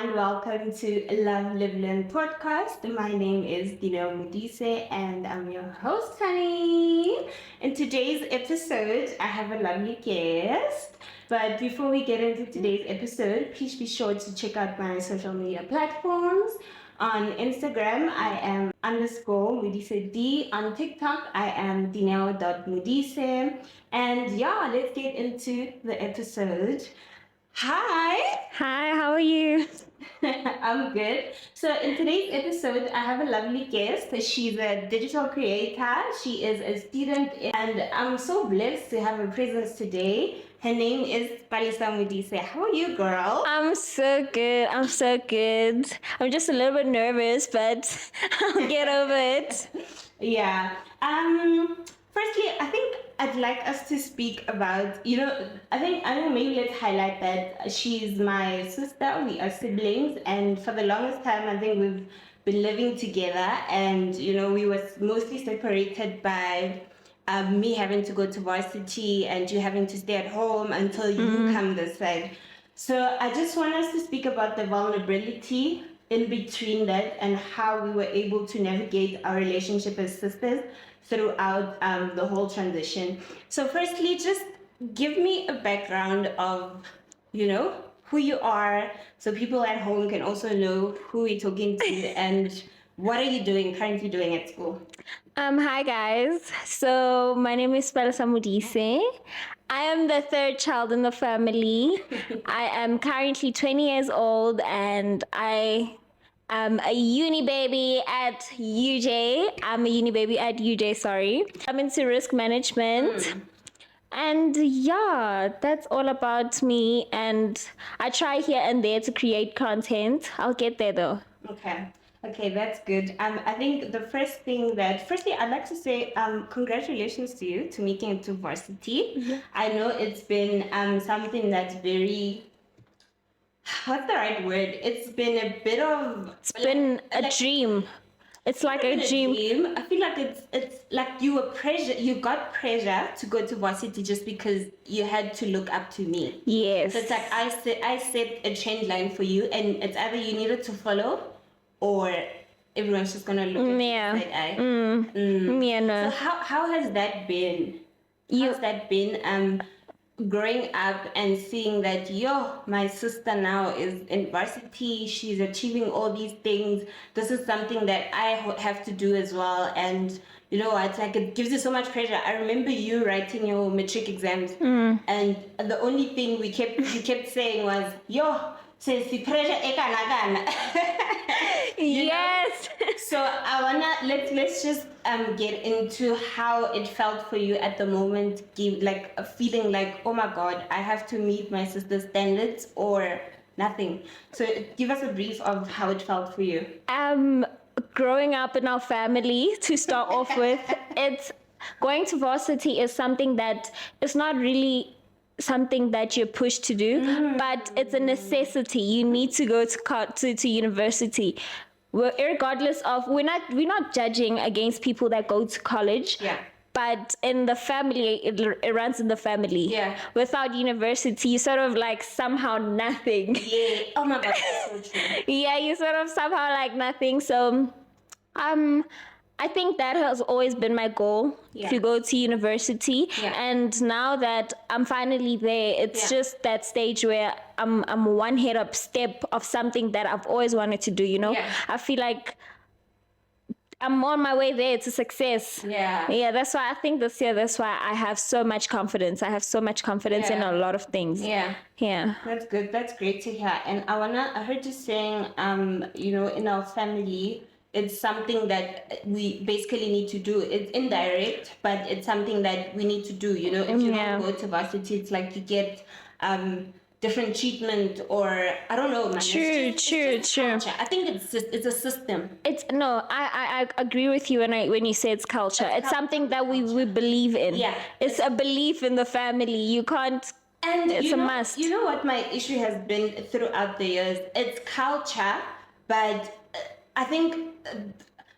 and welcome to Love Live Learn podcast. My name is Dino Mudise and I'm your host, honey. In today's episode, I have a lovely guest. But before we get into today's episode, please be sure to check out my social media platforms. On Instagram, I am underscore Mudise D. On TikTok, I am Dineo.Mudise. And yeah, let's get into the episode. Hi. Hi, how are you? I'm good. So in today's episode, I have a lovely guest. She's a digital creator. She is a student, and I'm so blessed to have her presence today. Her name is Palesa M. How are you, girl? I'm so good. I'm just a little bit nervous, but I'll get over it. Yeah. Firstly, I think I'd like us to speak about, I think maybe let's highlight that she's my sister. We are siblings, and for the longest time, I think we've been living together, and we were mostly separated by me having to go to varsity and you having to stay at home until you come this side. So I just want us to speak about the vulnerability in between that and how we were able to navigate our relationship as sisters throughout the whole transition. So firstly, just give me a background of, who you are so people at home can also know who we're talking to and what are you currently doing at school? Hi guys. So my name is Palesa Mudise. I am the third child in the family. I am currently 20 years old and I am a uni baby at UJ. Sorry. I'm into risk management. And yeah, that's all about me. And I try here and there to create content. I'll get there though. Okay, that's good. I think the firstly, I'd like to say congratulations to you to making it to varsity. Yeah. I know it's been something that's very, what's the right word? It's been a bit of... It's been a dream. It's like a dream. I feel like it's like you got pressure to go to varsity just because you had to look up to me. Yes. So it's like I set a trend line for you and it's either you needed to follow or everyone's just gonna look at you side eye. Yeah, no. So how has that been? How's that been growing up and seeing that my sister now is in varsity, she's achieving all these things, this is something that I have to do as well, and it's like it gives you so much pressure. I remember you writing your matric exams and the only thing you kept saying was says the pressure Yes. So I wanna let's just get into how it felt for you at the moment. Give like a feeling like, oh my god, I have to meet my sister's standards or nothing. So give us a brief of how it felt for you. Growing up in our family, to start off with, it's going to varsity is something that is not really something that you're pushed to do, but it's a necessity. You need to go to university. Well, regardless of, we're not judging against people that go to college. Yeah. But in the family, it runs in the family. Yeah. Without university, you sort of like somehow nothing. Yeah. Oh my god, that's so true. Yeah, you sort of somehow like nothing. So, I think that has always been my goal, to go to university. Yeah. And now that I'm finally there, it's just that stage where I'm one head up step of something that I've always wanted to do, Yeah. I feel like I'm on my way there to success. Yeah. That's why I think this year, that's why I have so much confidence. I have so much confidence in a lot of things. Yeah. That's good. That's great to hear. And I heard you saying, in our family, it's something that we basically need to do. It's indirect, but it's something that we need to do. If you don't go to varsity, it's like you get different treatment, or I don't know, man. True. I think it's a system. I agree with you when you say it's culture. It's something that we believe in. Yeah. It's a belief in the family. You can't. And it's a must. You know what my issue has been throughout the years? It's culture, but I think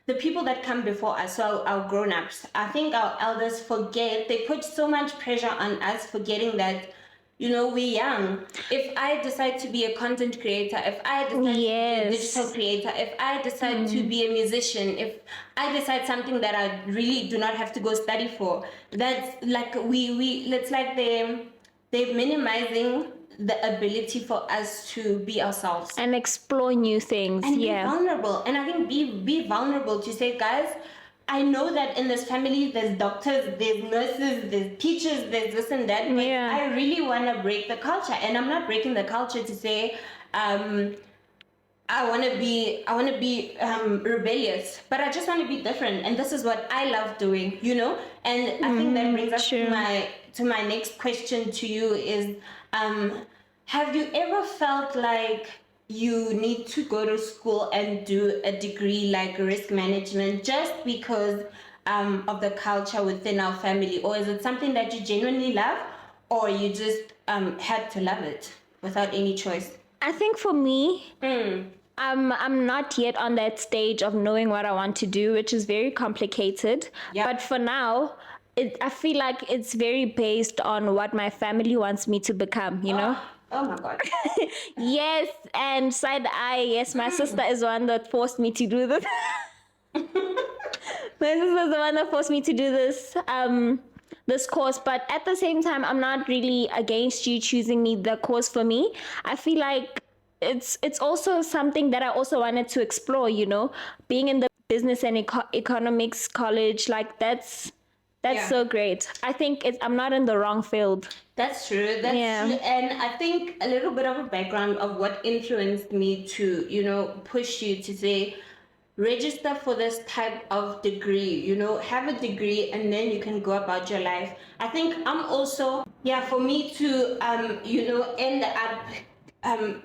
the people that come before us, so our grown-ups, I think our elders forget, they put so much pressure on us, forgetting that we're young. If I decide to be a content creator, if I decide to be a digital creator, if I decide to be a musician, if I decide something that I really do not have to go study for, that's like it's like they're minimizing the ability for us to be ourselves and explore new things. and be vulnerable. And I think be vulnerable to say, guys, I know that in this family there's doctors, there's nurses, there's teachers, there's this and that, but I really want to break the culture. And I'm not breaking the culture to say I want to be rebellious, but I just want to be different, and this is what I love doing, And I think that brings us to my next question to you is, have you ever felt like you need to go to school and do a degree like risk management just because of the culture within our family, or is it something that you genuinely love, or you just had to love it without any choice? I think for me, I'm not yet on that stage of knowing what I want to do, which is very complicated. Yep. But for now, I feel like it's very based on what my family wants me to become, Oh my God. Yes, and side eye, yes, my sister is the one that forced me to do this. My sister is the one that forced me to do this course, but at the same time, I'm not really against you choosing me the course for me. I feel like it's also something that I also wanted to explore, being in the business and economics college, like that's so great. I think I'm not in the wrong field. That's true. That's true. And I think a little bit of a background of what influenced me to, push you to say, register for this type of degree, have a degree and then you can go about your life. I think I'm also, for me to, end up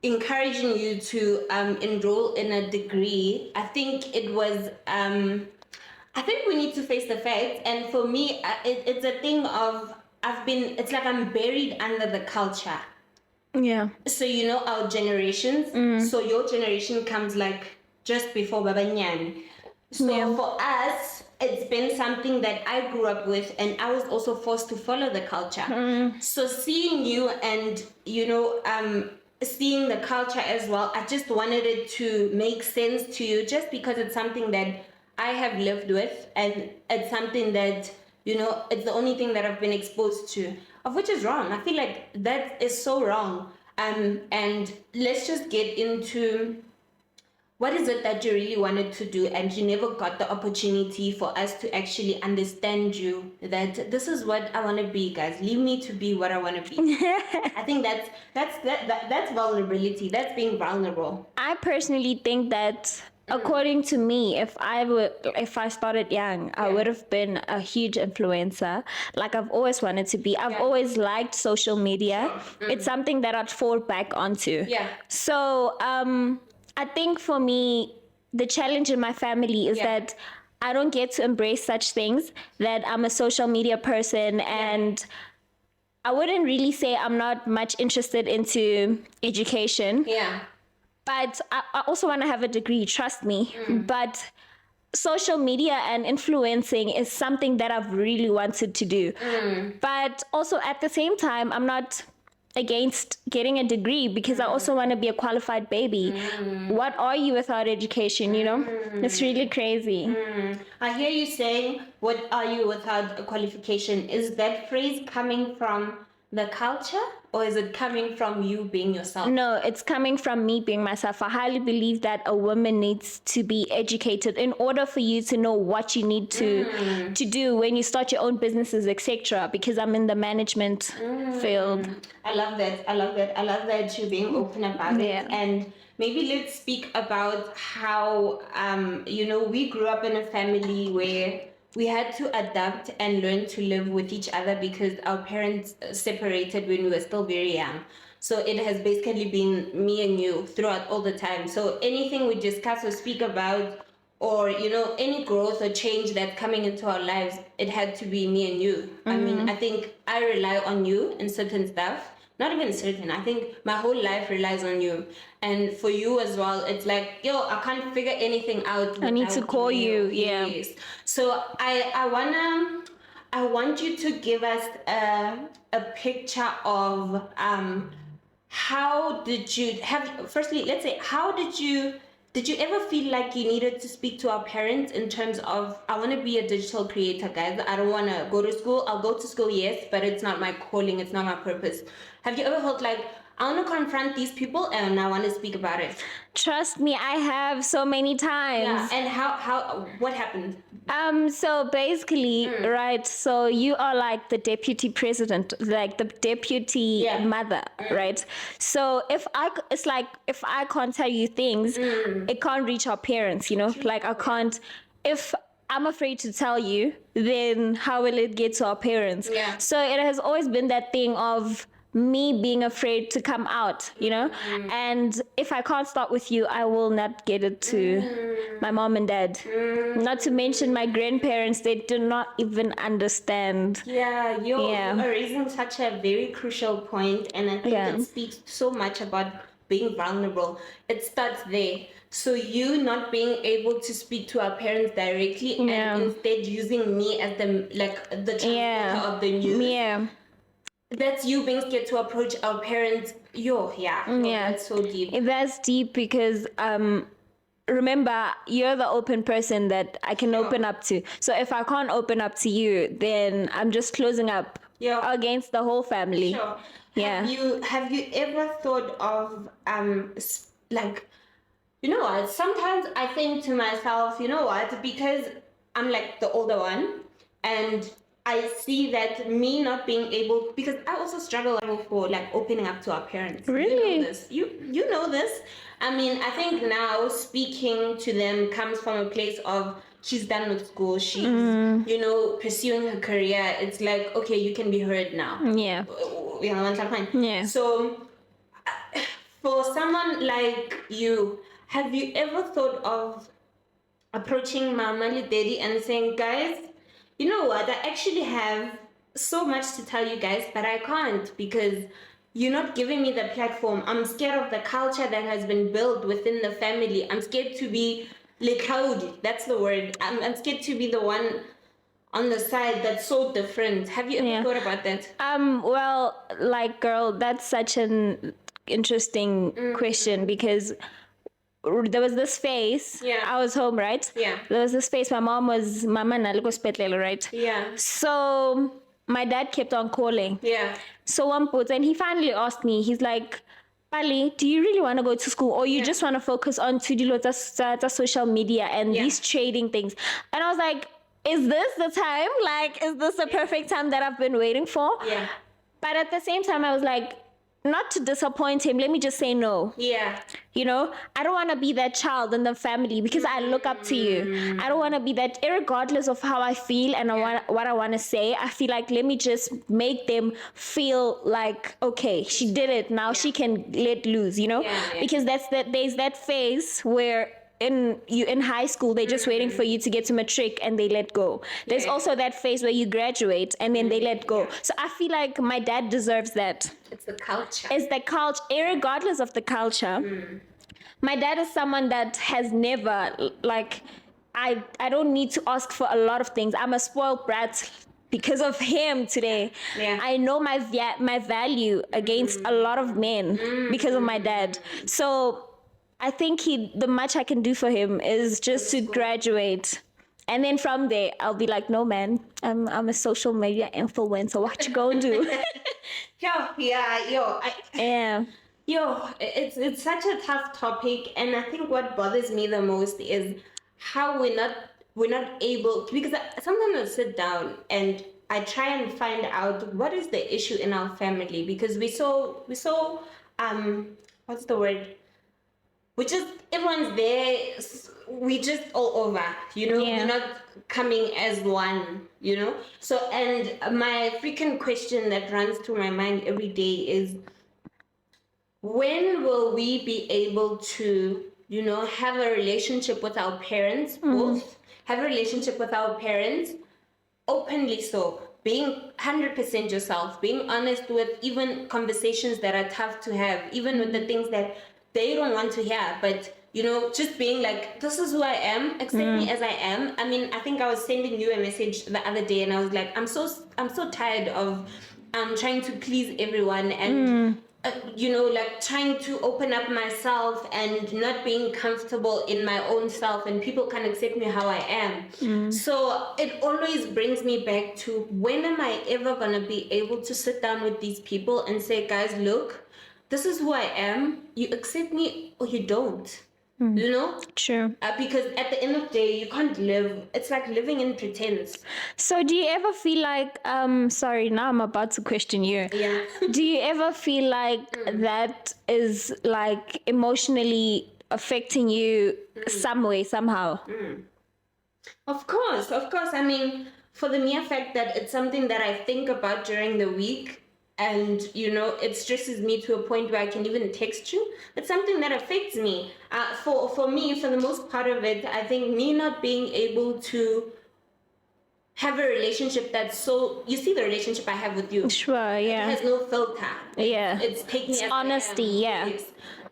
encouraging you to enroll in a degree. I think it was, I think we need to face the facts. And for me, it's a thing of, it's like I'm buried under the culture. Yeah. So, our generations, so your generation comes like just before Baba Nyan. So for us, it's been something that I grew up with, and I was also forced to follow the culture. So seeing you and, seeing the culture as well, I just wanted it to make sense to you just because it's something that I have lived with, and it's something that, it's the only thing that I've been exposed to, of which is wrong. I feel like that is so wrong. And let's just get into what is it that you really wanted to do and you never got the opportunity for us to actually understand you, that this is what I want to be, guys. Leave me to be what I want to be. I think that's vulnerability. That's being vulnerable. I personally think that according to me, if I started young, I would have been a huge influencer. Like I've always wanted to be. I've always liked social media. It's something that I'd fall back onto. Yeah. So I think for me, the challenge in my family is that I don't get to embrace such things, that I'm a social media person, and I wouldn't really say I'm not much interested into education. Yeah. But I also want to have a degree, trust me. But social media and influencing is something that I've really wanted to do. But also at the same time, I'm not against getting a degree because I also want to be a qualified baby. What are you without education, It's really crazy. I hear you saying, what are you without a qualification? Is that phrase coming from the culture, or is it coming from you being yourself? No, it's coming from me being myself. I highly believe that a woman needs to be educated in order for you to know what you need to do when you start your own businesses, etc. Because I'm in the management field. I love that you're being open about it. And maybe let's speak about how we grew up in a family where we had to adapt and learn to live with each other because our parents separated when we were still very young. So it has basically been me and you throughout all the time. So anything we discuss or speak about, or any growth or change that's coming into our lives, it had to be me and you. I mean, I think I rely on you in certain stuff. Not even certain. I think my whole life relies on you. And for you as well, it's like, I can't figure anything out. I need to call you. Yeah. So I I want you to give us a picture of how did you have, firstly, let's say, how did you ever feel like you needed to speak to our parents in terms of, I want to be a digital creator, guys. I don't want to go to school. I'll go to school, yes, but it's not my calling. It's not my purpose. Have you ever felt like, I want to confront these people and I want to speak about it? Trust me, I have so many times. Yeah, and what happened? So basically, right, so you are like the deputy president, like the deputy mother, right? So if I can't tell you things, it can't reach our parents, you know? Like I can't, if I'm afraid to tell you, then how will it get to our parents? Yeah. So it has always been that thing of me being afraid to come out, you know? And if I can't start with you, I will not get it to my mom and dad. Not to mention my grandparents, they do not even understand. Yeah, you're raising such a very crucial point, and I think it speaks so much about being vulnerable. It starts there. So you not being able to speak to our parents directly and instead using me as the translator of the news. Yeah. That's you being scared to approach our parents. That's so deep. That's deep because remember, you're the open person that I can open up to. So if I can't open up to you, then I'm just closing up against the whole family. Sure. Yeah. Have you ever thought of like, you know what? Sometimes I think to myself, you know what? Because I'm like the older one, and I see that me not being able, because I also struggle for like opening up to our parents. Really? You know this. You know this. I mean, I think now speaking to them comes from a place of, she's done with school. She's, you know, pursuing her career. It's like, okay, you can be heard now. Yeah. You know, that's fine. Yeah. So for someone like you, have you ever thought of approaching Mama Daddy and saying, guys, you know what, I actually have so much to tell you guys, but I can't because you're not giving me the platform. I'm scared of the culture that has been built within the family. I'm scared to be lekaudi. That's the word. I'm scared to be the one on the side that's so different. Have you ever thought about that? Well, like, girl, that's such an interesting question because there was this phase. I was home, right? There was this phase. My mom was mama naliko spetlelo, right? So my dad kept on calling. So one put, and he finally asked me, he's like, Pali, do you really want to go to school, or you just want to focus on the social media and these trading things? And I was like, is this the time? Like, is this the perfect time that I've been waiting for? But at the same time, I was like, not to disappoint him, let me just say no. You know, I don't want to be that child in the family because I look up to you. I don't want to be that, regardless of how I feel and what I want to say. I feel like, let me just make them feel like, okay, she did it. Now she can let loose, you know? Because there's that phase where in high school, they're just waiting for you to get to matric and they let go. There's also that phase where you graduate and then they let go. So I feel like my dad deserves that. It's the culture. It's the culture, regardless of the culture. My dad is someone that has never, like, I don't need to ask for a lot of things. I'm a spoiled brat because of him today. I know my value against a lot of men because of my dad. So I think the much I can do for him is just to graduate. And then from there, I'll be like, no, man, I'm a social media influencer. What you gonna do? It's such a tough topic. And I think what bothers me the most is how we're not able, because sometimes I sit down and I try and find out what is the issue in our family, because we're so what's the word? Everyone's there, we just all over, you know? We're not coming as one, you know? So, and my freaking question that runs through my mind every day is, when will we be able to, you know, have a relationship with our parents, both have a relationship with our parents, openly so, being 100% yourself, being honest with even conversations that are tough to have, even with the things that they don't want to hear, but just being like, this is who I am, accept me as I am. I mean, I think I was sending you a message the other day and I was like, I'm so tired of trying to please everyone and like trying to open up myself and not being comfortable in my own self, and people can't accept me how I am. So it always brings me back to, when am I ever gonna be able to sit down with these people and say, guys, look, this is who I am. You accept me or you don't. True. Because at the end of the day, you can't live. It's like living in pretense. So do you ever feel like, sorry, now I'm about to question you. Yeah. Do you ever feel like that is like emotionally affecting you some way, somehow? Of course. I mean, for the mere fact that it's something that I think about during the week, and it stresses me to a point where I can even text you. It's something that affects me. For me, for the most part of it, I think me not being able to have a relationship that's so, you see the relationship I have with you. Sure, yeah. It has no filter. Yeah. It's taking It's honesty, yeah.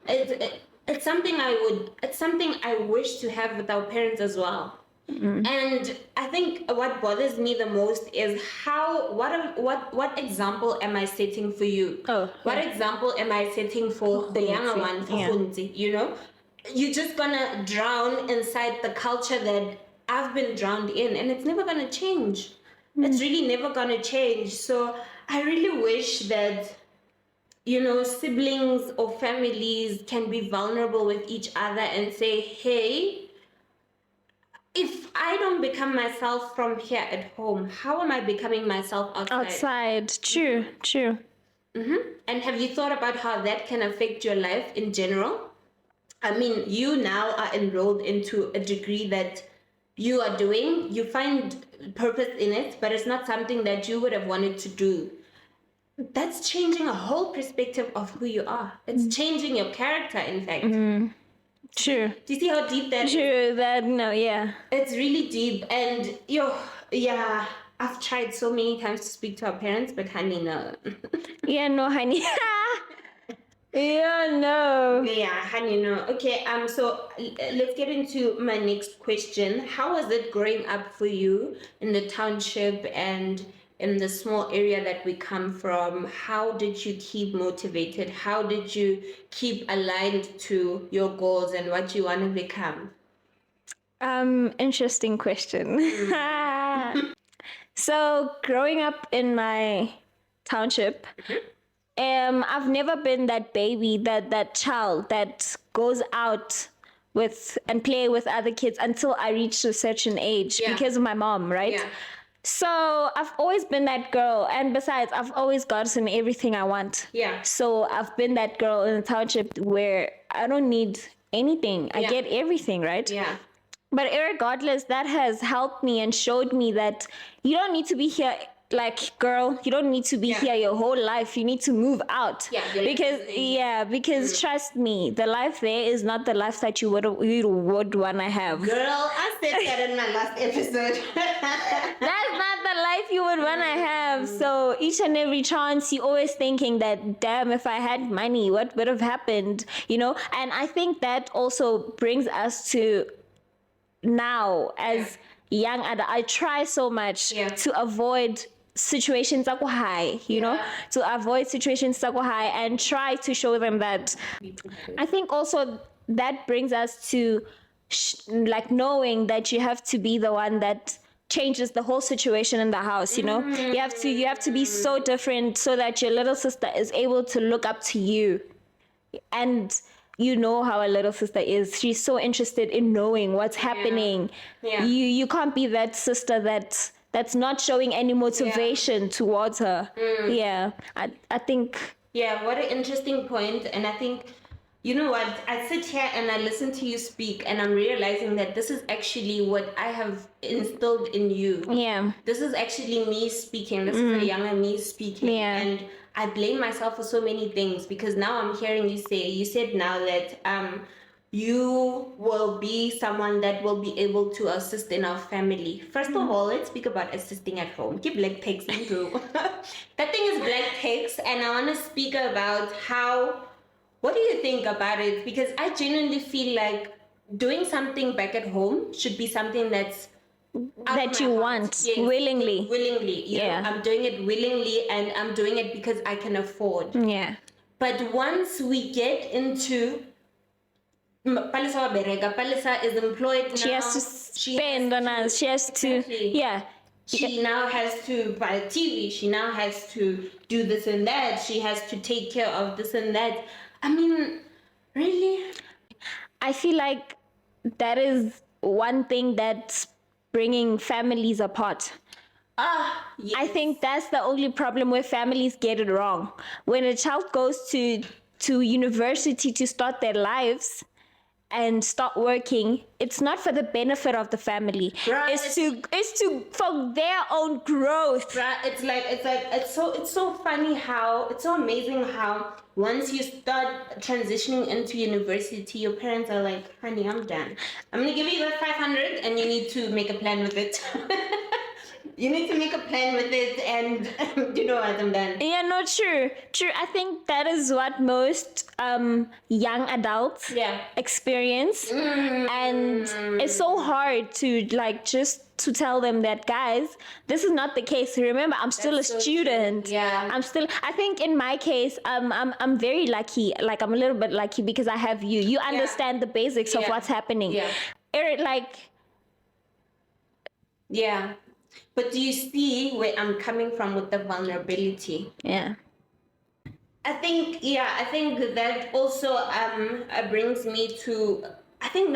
It's something I wish to have with our parents as well. And I think what bothers me the most is what example am I setting for you? What example am I setting for the younger one, for Hunzi? You're just gonna drown inside the culture that I've been drowned in, and it's never gonna change. It's really never gonna change. So I really wish that siblings or families can be vulnerable with each other and say, hey, if I don't become myself from here at home, how am I becoming myself outside? True. And have you thought about how that can affect your life in general? I mean, you now are enrolled into a degree that you are doing. You find purpose in it, but it's not something that you would have wanted to do. That's changing a whole perspective of who you are. It's changing your character, in fact. True. Do you see how deep that is? True, yeah. It's really deep. And I've tried so many times to speak to our parents, but honey, no. Yeah, no, honey. Yeah, no. Yeah, honey, no. Okay, so let's get into my next question. How was it growing up for you in the township and in the small area that we come from? How did you keep motivated? How did you keep aligned to your goals and what you want to become? Interesting question. So growing up in my township, I've never been that baby, that child that goes out with and play with other kids until I reached a certain age because of my mom, right? Yeah. So I've always been that girl, and besides, I've always gotten everything I want. Yeah. So I've been that girl in the township where I don't need anything. I get everything, right? Yeah. But regardless, that has helped me and showed me that you don't need to be here. Like, girl, you don't need to be here your whole life. You need to move out. Because trust me, the life there is not the life that you would want to have. Girl, I said that in my last episode. That's not the life you would want to have. So each and every chance, you're always thinking that, damn, if I had money, what would have happened? And I think that also brings us to now as young adult. I try so much to avoid situations that go high, to avoid situations that go high and try to show them that. I think also that brings us to knowing that you have to be the one that changes the whole situation in the house. You have to be so different so that your little sister is able to look up to you. And how a little sister is. She's so interested in knowing what's happening. You can't be that sister that's not showing any motivation towards her. I think. Yeah, what an interesting point. And I think, you know what, I sit here and I listen to you speak and I'm realizing that this is actually what I have instilled in you. Yeah. This is actually me speaking. This is a younger me speaking. Yeah. And I blame myself for so many things because now I'm hearing you said now that you will be someone that will be able to assist in our family. First of all, let's speak about assisting at home. Keep black text into. That thing is black text, and I want to speak about how What do you think about it? Because I genuinely feel like doing something back at home should be something that's out That of you my heart. want Yes, willingly. willingly. You know, I'm doing it willingly, and I'm doing it because I can afford. Yeah. But once we get into Palesa is employed now. She has to spend on us. She has Exactly. to, yeah. She now has to buy TV. She now has to do this and that. She has to take care of this and that. I mean, really? I feel like that is one thing that's bringing families apart. Yes. I think that's the only problem where families get it wrong. When a child goes to university to start their lives and start working, it's not for the benefit of the family. Right. It's to for their own growth. Right? It's so funny how it's so amazing how once you start transitioning into university, your parents are like, honey, I'm done. I'm gonna give you that 500 and you need to make a plan with it. You need to make a plan with it, and you know what, I'm done. Yeah, no, true. I think that is what most young adults experience, and it's so hard to like just to tell them that, guys, this is not the case. Remember, I'm still a student. Yeah. I think in my case, I'm very lucky. Like, I'm a little bit lucky because I have you. You understand the basics of what's happening. Yeah. Yeah. But do you see where I'm coming from with the vulnerability? Yeah. I think that also brings me to, I think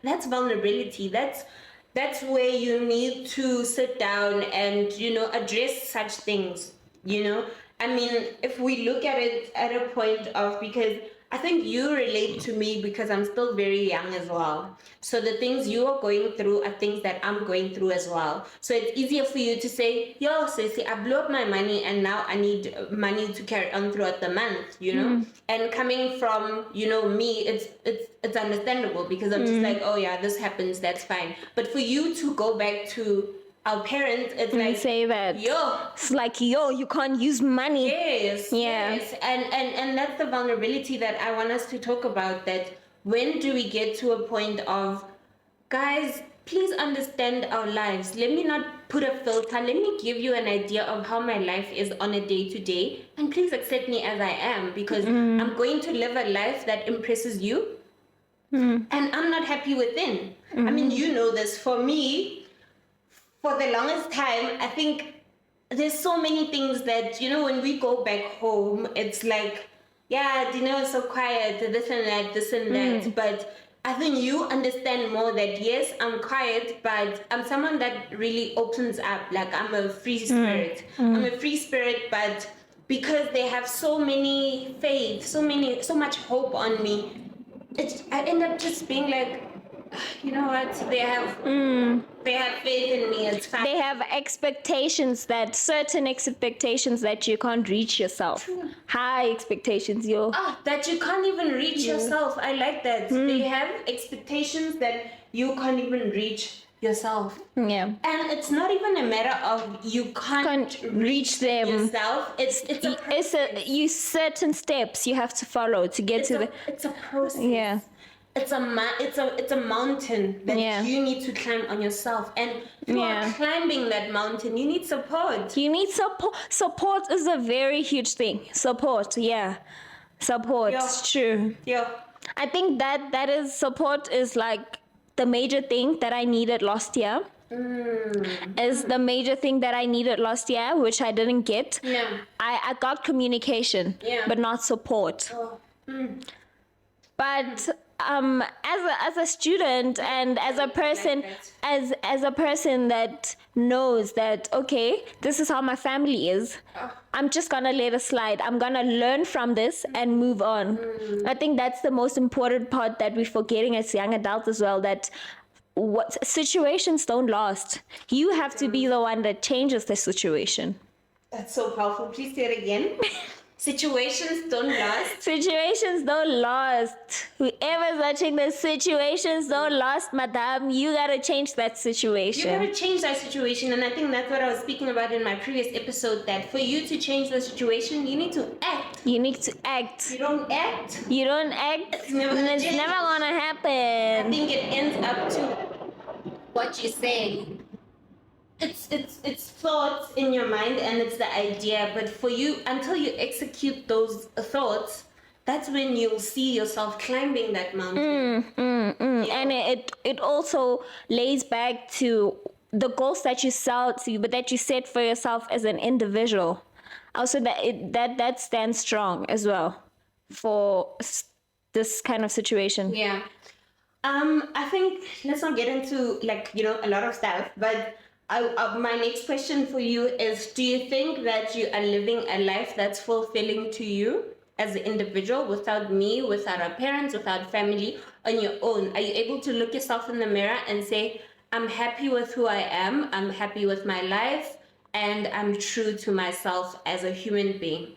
that's vulnerability. That's where you need to sit down and, you know, address such things, you know? I mean, if we look at it at a point of, because I think you relate to me because I'm still very young as well. So the things you are going through are things that I'm going through as well. So it's easier for you to say, yo, Sissy, I blew up my money and now I need money to carry on throughout the month, you know? And coming from, you know, me, it's understandable because I'm just like, oh yeah, this happens, that's fine. But for you to go back to our parents, it's like, say that. Yo. It's like, yo, you can't use money. Yes. Yeah. Yes. And that's the vulnerability that I want us to talk about, that when do we get to a point of, guys, please understand our lives. Let me not put a filter. Let me give you an idea of how my life is on a day-to-day. And please accept me as I am, because I'm going to live a life that impresses you. And I'm not happy within. I mean, you know this. For me, for the longest time, I think there's so many things that, you know, when we go back home, it's like, yeah, dinner is so quiet, this and that. But I think you understand more that, yes, I'm quiet, but I'm someone that really opens up. Like, I'm a free spirit. I'm a free spirit, but because they have so many faith, so much hope on me, I end up just being like, you know what, they have faith in me, it's fine. They have certain expectations that you can't reach yourself. High expectations, yo. That you can't even reach yourself. I like that. They have expectations that you can't even reach yourself. Yeah. And it's not even a matter of you can't reach them yourself. It's certain steps you have to follow to get to it's a process. Yeah. It's a mountain that you need to climb on yourself, and for climbing that mountain, you need support. You need support. Support is a very huge thing. Support, support. It's true. Yeah. I think that is support is like the major thing that I needed last year. Is the major thing that I needed last year, which I didn't get. Yeah. I got communication, but not support. But as a student and as a person, as a person that knows that, okay, this is how my family is, I'm just gonna let it slide. I'm gonna learn from this and move on. I think that's the most important part that we're forgetting as young adults as well, that what situations don't last. You have to be the one that changes the situation. That's so powerful. Please say it again. situations don't last. Situations don't last. Whoever's watching the situations don't last, madam. You gotta change that You situation. gotta change that situation, and I think that's what I was speaking about in my previous episode. That for you to change the situation, you need to act. You need to act. You don't act. You don't act, It's never gonna it's change. never gonna I happen. think it ends up to what you say. It's thoughts in your mind and it's the idea, but for you, until you execute those thoughts, that's when you'll see yourself climbing that mountain. Yeah. And it also lays back to the goals that you set for yourself as an individual. Also, that stands strong as well for this kind of situation. Yeah. I think let's not get into a lot of stuff, but my next question for you is: do you think that you are living a life that's fulfilling to you as an individual, without me, without our parents, without family, on your own? Are you able to look yourself in the mirror and say, "I'm happy with who I am. I'm happy with my life, and I'm true to myself as a human being"?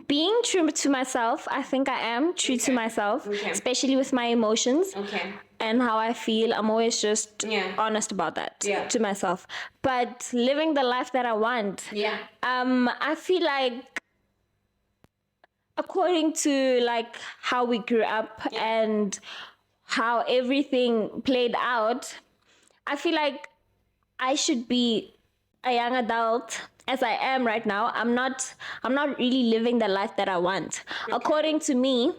Being true to myself, I think I am true to myself, especially with my emotions. Okay. And how I feel. I'm always just honest about that to myself. But living the life that I want, I feel like according to how we grew up and how everything played out, I feel like I should be a young adult as I am right now. I'm not really living the life that I want. According to me,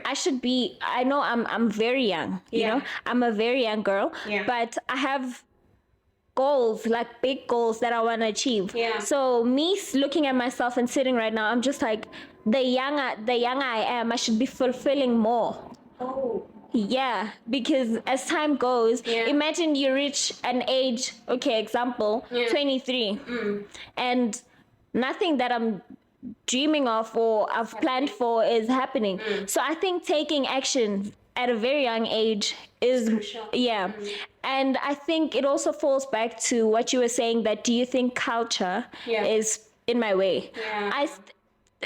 I should be. I know I'm very young. You know, I'm a very young girl. But I have goals, like big goals that I want to achieve. So me looking at myself and sitting right now, I'm just like, the younger I am, I should be fulfilling more. Oh. Yeah, because as time goes, imagine you reach an age, example, 23, and nothing that I'm dreaming of or I've planned for is happening. So I think taking action at a very young age is crucial. And I think it also falls back to what you were saying, that do you think culture is in my way?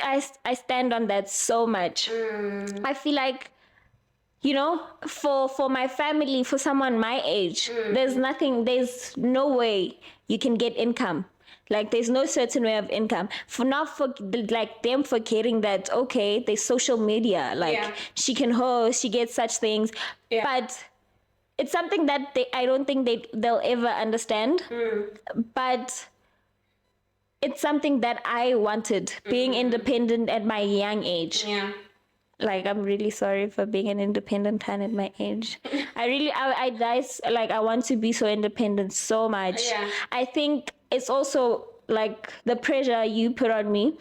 I stand on that so much. I feel like, you know, for my family, for someone my age, there's no way you can get income. Like, there's no certain way of income. For them forgetting that, there's social media. She can host, she gets such things. But it's something that I don't think they'll ever understand. But it's something that I wanted, being independent at my young age. I'm really sorry for being an independent kind at my age. I want to be so independent so much. I think it's also the pressure you put on me.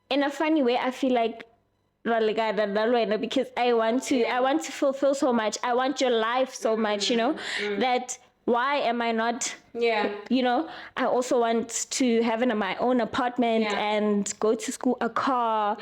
In a funny way, I feel like because I want to fulfill so much. I want your life so much, that why am I not? I also want to have my own apartment and go to school, a car.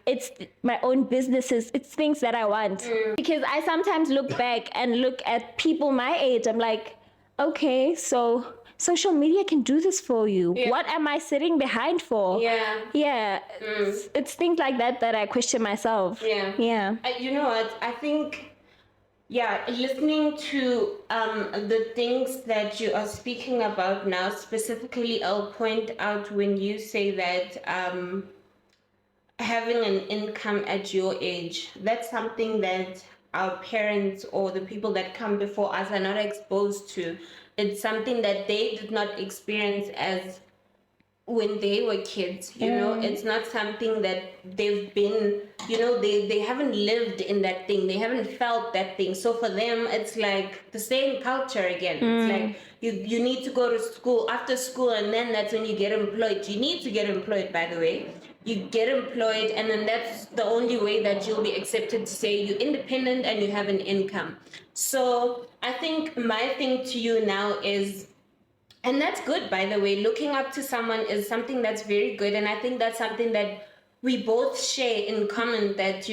It's my own businesses. It's things that I want. Because I sometimes look back and look at people my age. I'm like, okay, so social media can do this for you. What am I sitting behind for? It's things like that I question myself. You know what? I think, listening to the things that you are speaking about now, specifically, I'll point out when you say that having an income at your age, that's something that our parents or the people that come before us are not exposed to. It's something that they did not experience as when they were kids, it's not something that they've been, they haven't lived in that thing, they haven't felt that thing. So for them, it's like the same culture again. It's like you need to go to school, after school, and then that's when you get employed. You need to get employed, by the way. You get employed, and then that's the only way that you'll be accepted to say you're independent and you have an income. So I think my thing to you now is, and that's good, by the way, looking up to someone is something that's very good. And I think that's something that we both share in common, that,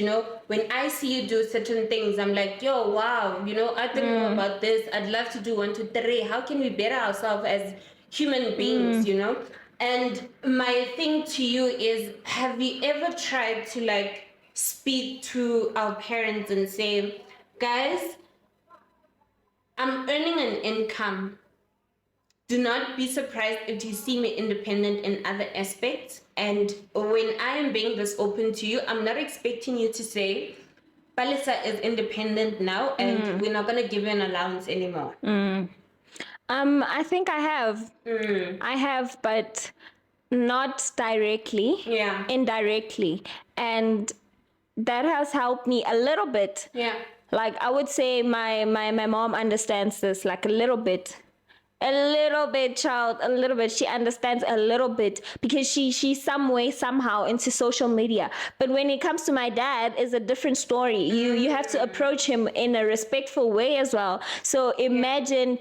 when I see you do certain things, I'm like, yo, wow, I didn't know about this. I'd love to do 1, 2, 3. How can we better ourselves as human beings, And my thing to you is, have you ever tried to like speak to our parents and say, guys, I'm earning an income. Do not be surprised if you see me independent in other aspects. And when I am being this open to you, I'm not expecting you to say, Palesa is independent now and we're not going to give you an allowance anymore. I think I have. I have, but not directly. Yeah. Indirectly. And that has helped me a little bit. Yeah. Like I would say my mom understands this like a little bit. A little bit, child, a little bit. She understands a little bit because she's some way, somehow into social media. But when it comes to my dad, it's a different story. You have to approach him in a respectful way as well. So imagine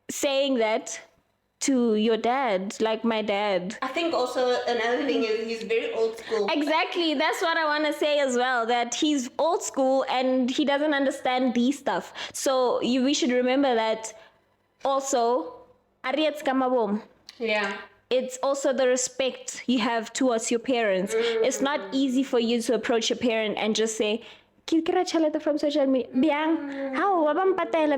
saying that to your dad, like my dad. I think also another thing is he's very old school. Exactly. That's what I want to say as well, that he's old school and he doesn't understand these stuff. So we should remember that also, Yeah. it's also the respect you have towards your parents. It's not easy for you to approach your parent and just say, from social media, how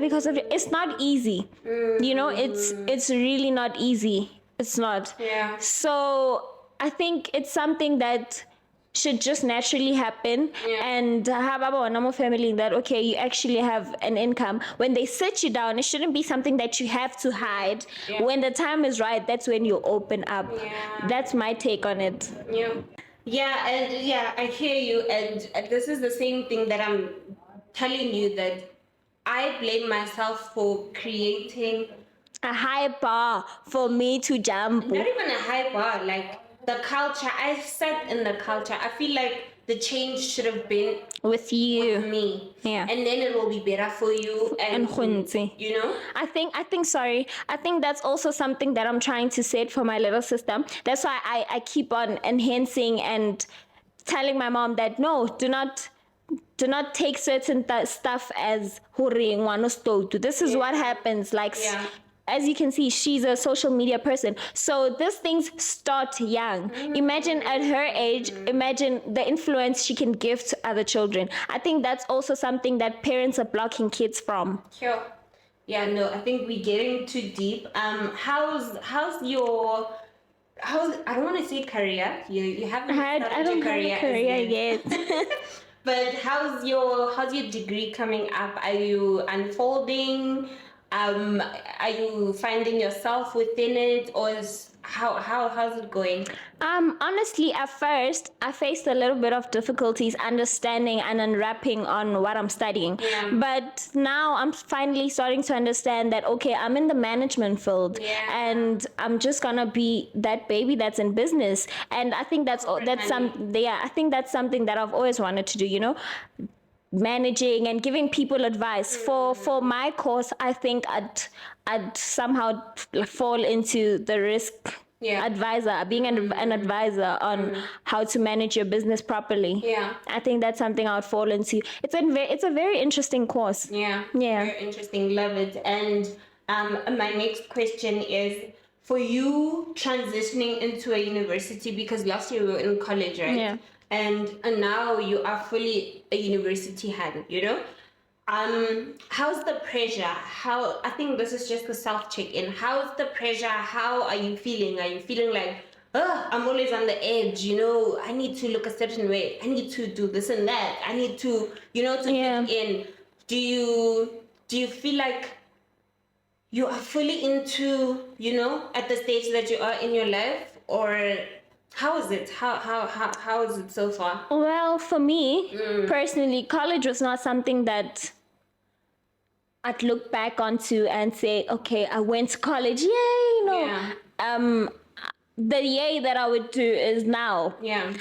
because of it. It's not easy. You know, it's really not easy. It's not. Yeah. So I think it's something that should just naturally happen. And have a family that, okay, you actually have an income. When they sit you down, it shouldn't be something that you have to hide. When the time is right, that's when you open up. That's my take on it. Yeah, and yeah, I hear you, and this is the same thing that I'm telling you, that I blame myself for creating a high bar for me to jump. not even a high bar, like the culture. I sat in the culture. I feel like the change should have been with you, with me. Yeah. And then it will be better for you and you know? I think that's also something that I'm trying to set for my little sister. That's why I keep on enhancing and telling my mom that no, do not take certain stuff as this is what happens. Like as you can see, she's a social media person. So these things start young. Imagine at her age, imagine the influence she can give to other children. I think that's also something that parents are blocking kids from. Sure. Yeah, no, I think we're getting too deep. How's your I don't want to say career. You haven't started I don't your career, have a career yet. But how's your degree coming up? Are you unfolding? Are you finding yourself within it, or how's it going? Honestly, at first, I faced a little bit of difficulties understanding and unwrapping on what I'm studying. But now I'm finally starting to understand that, okay, I'm in the management field and I'm just gonna be that baby that's in business. And I think I think that's something that I've always wanted to do, you know? Managing and giving people advice. For my course, I think I'd somehow fall into the risk advisor, being an advisor on how to manage your business properly. I think that's something I would fall into. It's a very interesting course. Very interesting. Love it. And my next question is, for you transitioning into a university, because last year we were in college, right? And now you are fully a university hand, you know? How's the pressure? I think this is just a self-check-in. How's the pressure? How are you feeling? Are you feeling like, I'm always on the edge, you know? I need to look a certain way. I need to do this and that. I need to, you know, to fit in. Do you feel like you are fully into, you know, at the stage that you are in your life? Or how is it? How is it so far? Well, for me, personally, college was not something that I'd look back onto and say, okay, I went to college, yay, the yay that I would do is now.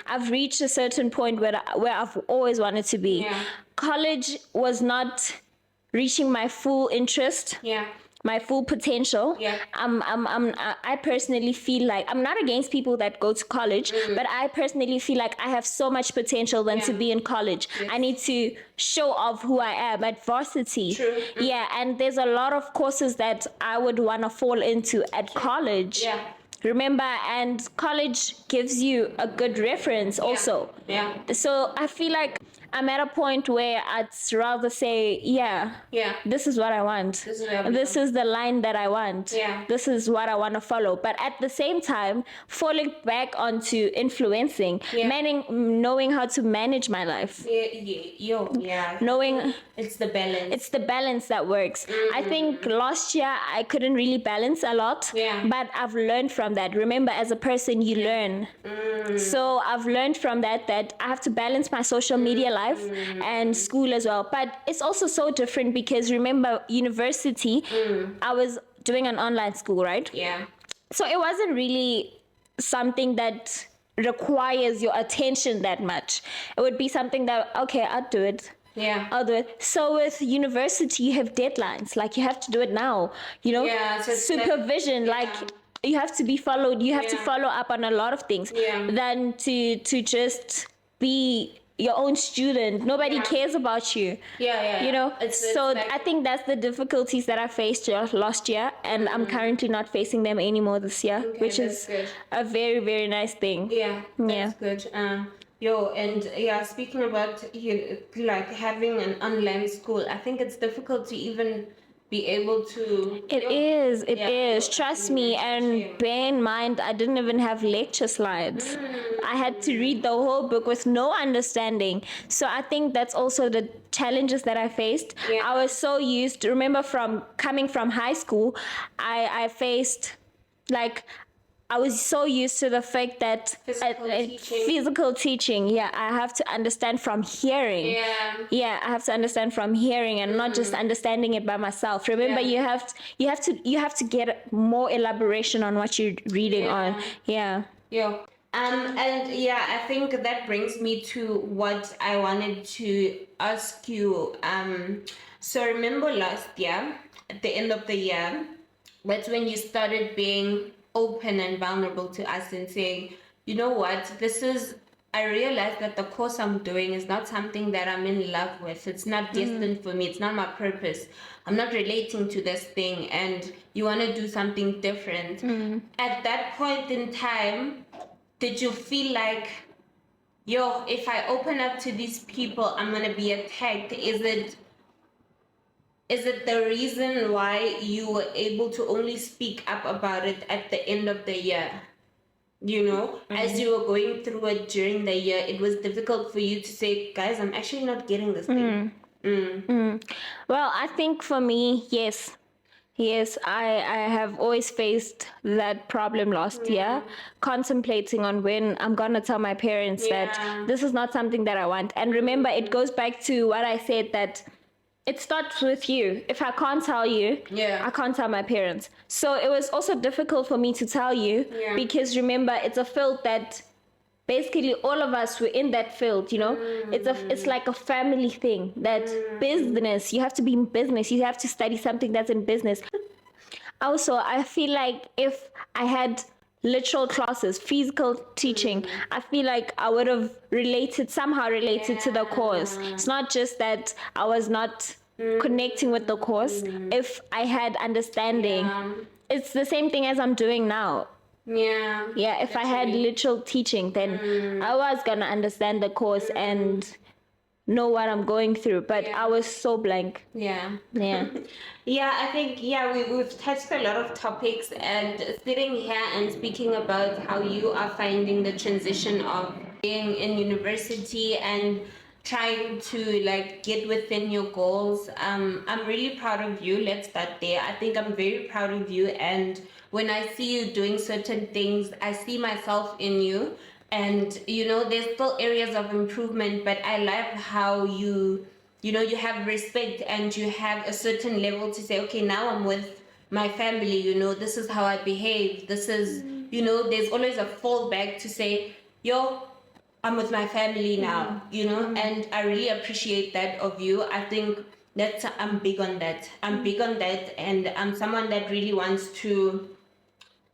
I've reached a certain point where I've always wanted to be. College was not reaching my full interest. my full potential. I personally feel like I'm not against people that go to college, but I personally feel like I have so much potential than to be in college. I need to show off who I am at varsity. True. Yeah, and there's a lot of courses that I would want to fall into at college. Remember, and college gives you a good reference also. So I feel like I'm at a point where I'd rather say, this is what I want. This is the line that I want. This is what I want to follow. But at the same time, falling back onto influencing, knowing how to manage my life. Knowing it's the balance. It's the balance that works. I think last year I couldn't really balance a lot, but I've learned from that. Remember, as a person, you learn. So I've learned from that I have to balance my social media life and school as well. But it's also so different because remember, university, I was doing an online school, right? So it wasn't really something that requires your attention that much. It would be something that, okay, I'll do it. I'll do it. So with university, you have deadlines. Like you have to do it now. You know, so supervision. Like you have to be followed. You have to follow up on a lot of things. Than to just be your own student. Nobody cares about you. You know. So I think that's the difficulties that I faced last year, and I'm currently not facing them anymore this year, which is good. a very, very nice thing. That's good. Speaking about like having an online school, I think it's difficult to even be able to. It is. Trust me, and bear in mind, I didn't even have lecture slides. I had to read the whole book with no understanding. So I think that's also the challenges that I faced. I was so used to, remember from coming from high school, I faced like, I was so used to the fact that physical teaching, I have to understand from hearing. I have to understand from hearing and not just understanding it by myself. Remember, you have to get more elaboration on what you're reading on. I think that brings me to what I wanted to ask you. So remember last year, at the end of the year, that's when you started being open and vulnerable to us and saying, you know what, I realized that the course I'm doing is not something that I'm in love with. It's not destined for me. It's not my purpose. I'm not relating to this thing, and you want to do something different. At that point in time, did you feel like, if I open up to these people, I'm going to be attacked? Is it the reason why you were able to only speak up about it at the end of the year? You know, as you were going through it during the year, it was difficult for you to say, guys, I'm actually not getting this thing. Well, I think for me, yes, I have always faced that problem last year, contemplating on when I'm gonna tell my parents that this is not something that I want. And remember, it goes back to what I said, that it starts with you. If I can't tell you, I can't tell my parents. So it was also difficult for me to tell you because remember, it's a field that basically all of us were in that field, you know. It's like a family thing, that business, you have to be in business, you have to study something that's in business. Also, I feel like if I had literal classes, physical teaching, I feel like I would have somehow related to the course. It's not just that I was not connecting with the course. If I had understanding, it's the same thing as I'm doing now. If I had literal teaching, then I was gonna understand the course and know what I'm going through, but I was so blank. I think we've touched a lot of topics, and sitting here and speaking about how you are finding the transition of being in university and trying to like get within your goals. I'm really proud of you. Let's start there. I think I'm very proud of you, and when I see you doing certain things, I see myself in you. And there's still areas of improvement, but I love how you have respect and you have a certain level to say, okay, now I'm with my family, this is how I behave. This is, there's always a fallback to say, I'm with my family now, and I really appreciate that of you. I think I'm big on that. I'm big on that, and I'm someone that really wants to,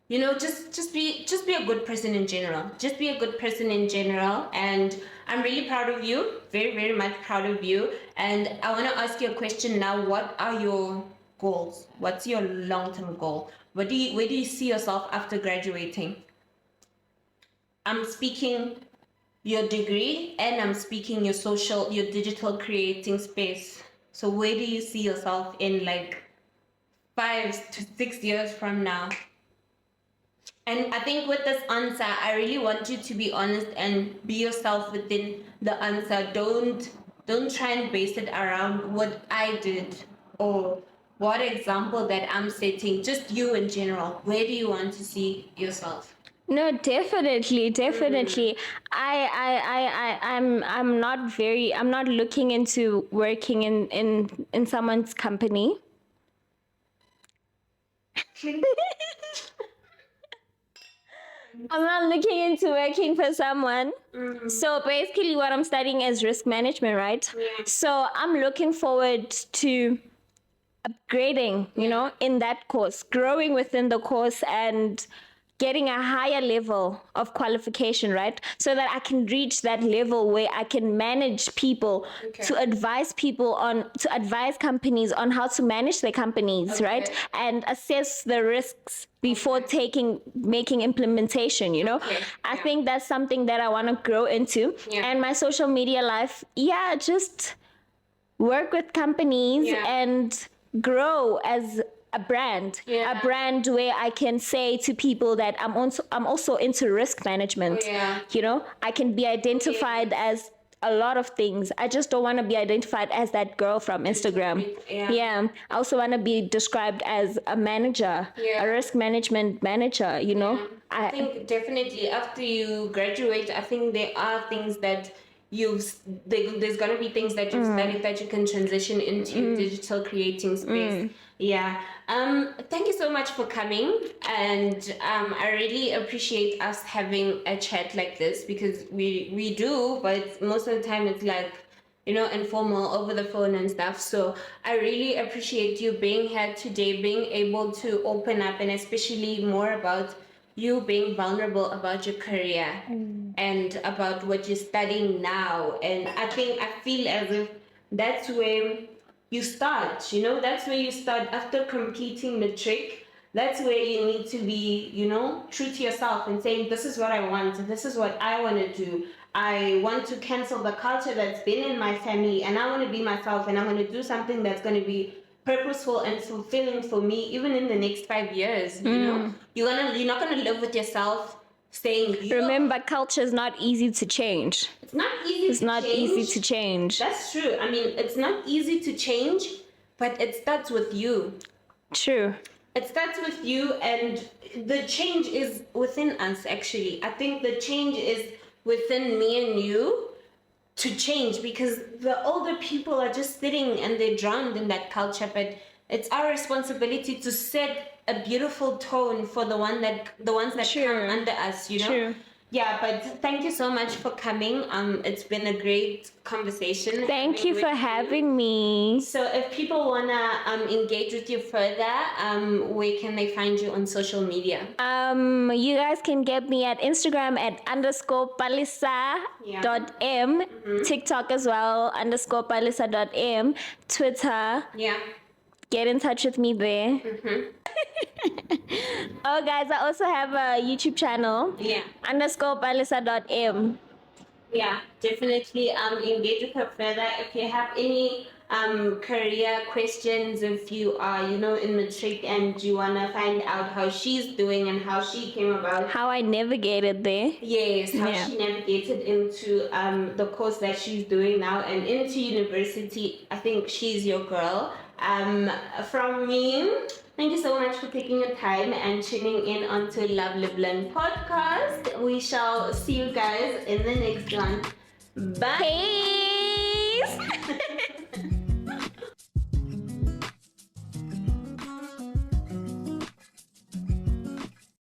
just be a good person in general. Just be a good person in general, and I'm really proud of you. Very, very much proud of you. And I want to ask you a question now. What are your goals? What's your long-term goal? Where do you see yourself after graduating? I'm speaking your degree, and I'm speaking your digital creating space. So where do you see yourself in like 5 to 6 years from now? And I think with this answer, I really want you to be honest and be yourself within the answer. Don't try and base it around what I did or what example that I'm setting. Just you in general. Where do you want to see yourself? No, definitely. I'm not looking into working in someone's company. I'm not looking into working for someone. So basically what I'm studying is risk management, right? Yeah. So I'm looking forward to upgrading, in that course, growing within the course and getting a higher level of qualification, right? So that I can reach that level where I can manage people, to advise companies on how to manage their companies, right? And assess the risks before making implementation, I think that's something that I want to grow into. And my social media life, just work with companies and grow as a brand where I can say to people that I'm also into risk management. I can be identified as a lot of things. I just don't want to be identified as that girl from Instagram. I also want to be described as a manager, a risk management manager, I think definitely after you graduate, I think there are things that there's gonna be things that you've studied that you can transition into digital creating space. Thank you so much for coming, and I really appreciate us having a chat like this, because we do, but most of the time it's like informal over the phone and stuff. So I really appreciate you being here today, being able to open up, and especially more about you being vulnerable about your career and about what you're studying now. And I feel as if that's where you start, that's where you start after completing matric. That's where you need to be, true to yourself and saying, this is what I want, this is what I want to do. I want to cancel the culture that's been in my family, and I want to be myself, and I'm going to do something that's going to be purposeful and fulfilling for me, even in the next 5 years. You're not gonna live with yourself saying. Remember, culture is not easy to change. It's not easy to change. That's true. I mean, it's not easy to change, but it starts with you. True. It starts with you, and the change is within us. Actually, I think the change is within me and you to change, because the older people are just sitting and they're drowned in that culture. But it's our responsibility to set a beautiful tone for the ones that come under us, True. Yeah, but thank you so much for coming. It's been a great conversation. Thank you for having me. So if people wanna engage with you further, where can they find you on social media? You guys can get me at Instagram at _Palesa.m, TikTok as well, _Palesa.m, Twitter. Get in touch with me there. Oh, guys, I also have a YouTube channel. _Palesa.m. Yeah, definitely engage with her further. If you have any career questions, if you are in matric and you want to find out how she's doing and how she came about, how I navigated there. Yes, how she navigated into the course that she's doing now and into university, I think she's your girl. From me, thank you so much for taking your time and tuning in onto Love Live Learn podcast. We shall see you guys in the next one. Bye. Hey.